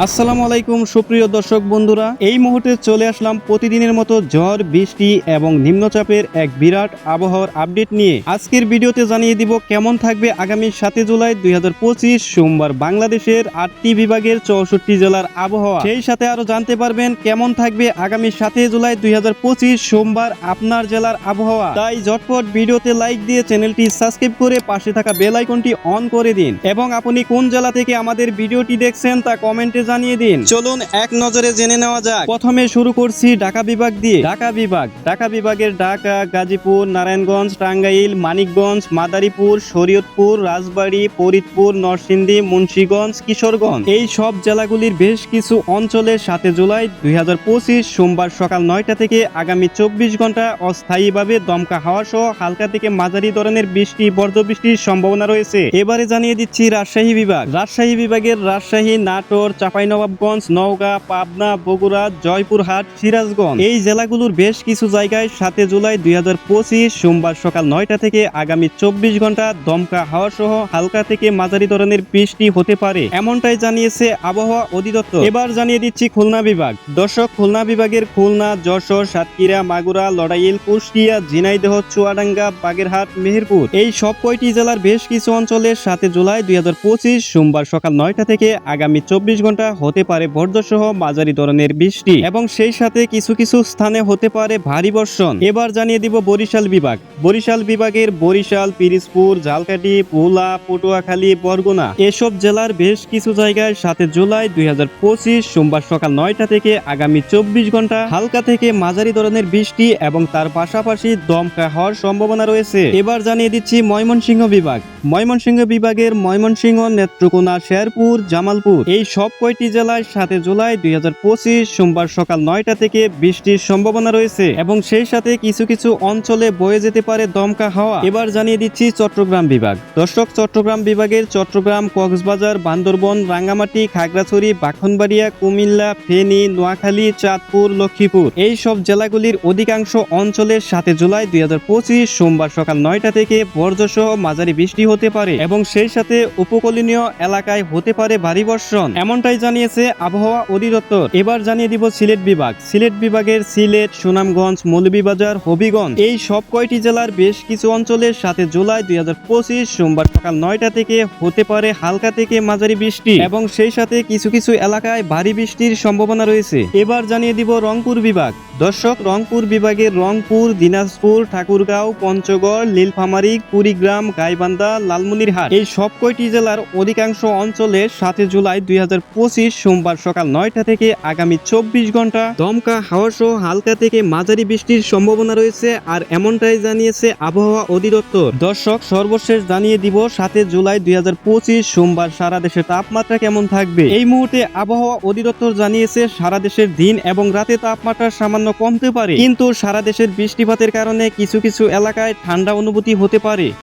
আসসালামু আলাইকুম সুপ্রিয় দর্শক বন্ধুরা, এই মুহূর্তে চলে আসলাম প্রতিদিনের মতো ঝড় বৃষ্টি এবং নিম্নচাপের এক বিরাট আবহাওয়ার আপডেট নিয়ে। আজকের ভিডিওতে জানিয়ে দিব কেমন থাকবে আগামী 7 জুলাই 2025 সোমবার বাংলাদেশের 8টি বিভাগের 64 জেলার আবহাওয়া। সেই সাথে আরো জানতে পারবেন কেমন থাকবে আগামী 7 জুলাই 2025 সোমবার আপনার জেলার আবহাওয়া। তাই ঝটপট ভিডিওতে লাইক দিয়ে চ্যানেলটি সাবস্ক্রাইব করে পাশে থাকা বেল আইকনটি অন করে দিন এবং আপনি কোন জেলা থেকে আমাদের ভিডিওটি দেখছেন তা কমেন্টে জানিয়ে দিন। চলুন এক নজরে জেনে নেওয়া যাক। প্রথমে শুরু করছি ঢাকা বিভাগ দিয়ে। ঢাকা বিভাগের ঢাকা, গাজীপুর, নারায়ণগঞ্জ, টাঙ্গাইল, মানিকগঞ্জ, মাদারীপুর, শরীয়তপুর, রাজবাড়ী, ফরিদপুর, নরসিংদী, মুন্সিগঞ্জ, কিশোরগঞ্জ এই সব জেলাগুলির বেশ কিছু অঞ্চলে 7 জুলাই 2025 সোমবার সকাল 9টা থেকে আগামী 24 ঘন্টা অস্থায়ীভাবে দমকা হাওয়া সহ হালকা থেকে মাঝারি ধরনের বৃষ্টি বজ্রবৃষ্টির সম্ভাবনা রয়েছে। এবারে জানিয়ে দিচ্ছি রাজশাহী বিভাগের রাজশাহী, নাটোর, চাঁপাইনবাবগঞ্জ, নওগাঁ, পাবনা, বগুড়া, জয়পুরহাট, সিরাজগঞ্জ এই জেলাগুলোর বেশ কিছু জায়গায় 7 জুলাই 2025 সোমবার সকাল 9টা থেকে আগামী 24 ঘন্টা দমকা হাওয়া সহ হালকা থেকে মাঝারি ধরনের বৃষ্টি হতে পারে, এমনটাই জানিয়েছে আবহাওয়া অধিদপ্তর। এবার জানিয়ে দিচ্ছি খুলনা বিভাগ। দর্শক, খুলনা বিভাগের খুলনা, যশোর, সাতক্ষীরা, মাগুরা, লড়াইল, কুষ্টিয়া, ঝিনাইদহ, চুয়াডাঙ্গা, বাগেরহাট, মেহেরপুর এই সব কয়টি জেলার বেশ কিছু অঞ্চলে 7 জুলাই 2025 সোমবার সকাল 9টা থেকে আগামী 24 ঘন্টা হতে পারে বজ্রসহ মাঝারি ধরনের বৃষ্টি এবং সেই সাথে কিছু কিছু স্থানে হতে পারে ভারী বর্ষণ। এবার জানিয়ে দিব বরিশাল বিভাগের বরিশাল, পিরিজপুর, ঝালকাঠি, ভোলা, পটুয়াখালী, বরগুনা এসব জেলার বেশ কিছু জায়গায় 7 জুলাই 2025 সোমবার সকাল 9টা থেকে আগামী 24 ঘন্টা হালকা থেকে মাঝারি ধরনের বৃষ্টি এবং তার পাশাপাশি দমকা হওয়ার সম্ভাবনা রয়েছে। এবার জানিয়ে দিচ্ছি ময়মনসিংহ বিভাগের ময়মনসিংহ, নেত্রকোনা, শেরপুর, জামালপুর এই সব কয়টি জেলায় 7 জুলাই 2025 সোমবার সকাল 9টা থেকে বৃষ্টির সম্ভাবনা রয়েছে এবং সেই সাথে কিছু কিছু অঞ্চলে বয়ে যেতে পারে দমকা হাওয়া। এবার জানিয়ে দিচ্ছি চট্টগ্রাম বিভাগ। দর্শক, চট্টগ্রাম বিভাগের চট্টগ্রাম, কক্সবাজার, বান্দরবন, রাঙ্গামাটি, খাগড়াছড়ি, ব্রাহ্মণবাড়িয়া, কুমিল্লা, ফেনী, নোয়াখালী, চাঁদপুর, লক্ষ্মীপুর এই সব জেলাগুলির অধিকাংশ অঞ্চলে 7 জুলাই 2025 সোমবার সকাল 9টা থেকে বজ্রসহ মাঝারি বৃষ্টি হতে পারে এবং সেই সাথে উপকূলীয় এলাকায় হতে পারে ভারী বর্ষণ, এমনটাই জানিয়েছে আবহাওয়া অধিদপ্তর। এবার জানিয়ে দিব সিলেট বিভাগের সিলেট, সুনামগঞ্জ, মৌলভীবাজার, হবিগঞ্জ এই সব কয়টি জেলার বেশ কিছু অঞ্চলে 7 জুলাই 2025 সোমবার সকাল 9টা থেকে হতে পারে হালকা থেকে মাঝারি বৃষ্টি এবং সেই সাথে কিছু কিছু এলাকায় ভারী বৃষ্টির সম্ভাবনা রয়েছে। এবার জানিয়ে দিব রংপুর বিভাগ। দর্শক, রংপুর বিভাগের রংপুর, দিনাজপুর, ঠাকুরগাঁও, পঞ্চগড়, নীলফামারী, কুড়িগ্রাম, গাইবান্ধা, লালমনিরহাট এই সব কয়টি জেলার অধিকাংশ অঞ্চলে 7 জুলাই 2025 সোমবার সকাল 9টা থেকে আগামী 24 ঘন্টা দমকা হাওয়া সহ হালকা থেকে মাঝারি বৃষ্টির সম্ভাবনা রয়েছে আর এমনটাই জানিয়েছে আবহাওয়া অধিদপ্তর। দর্শক, সর্বশেষ জানিয়ে দিব 7 জুলাই 2025 সোমবার সারা দেশের তাপমাত্রা কেমন থাকবে। এই মুহূর্তে আবহাওয়া অধিদপ্তর জানিয়েছে সারা দেশের দিন এবং রাতে তাপমাত্রা সামান্য কমতে পারে, কিন্তু সারা দেশের বৃষ্টিপাতের কারণে কিছু কিছু এলাকায় ঠান্ডা অনুভূতি হতে পারে।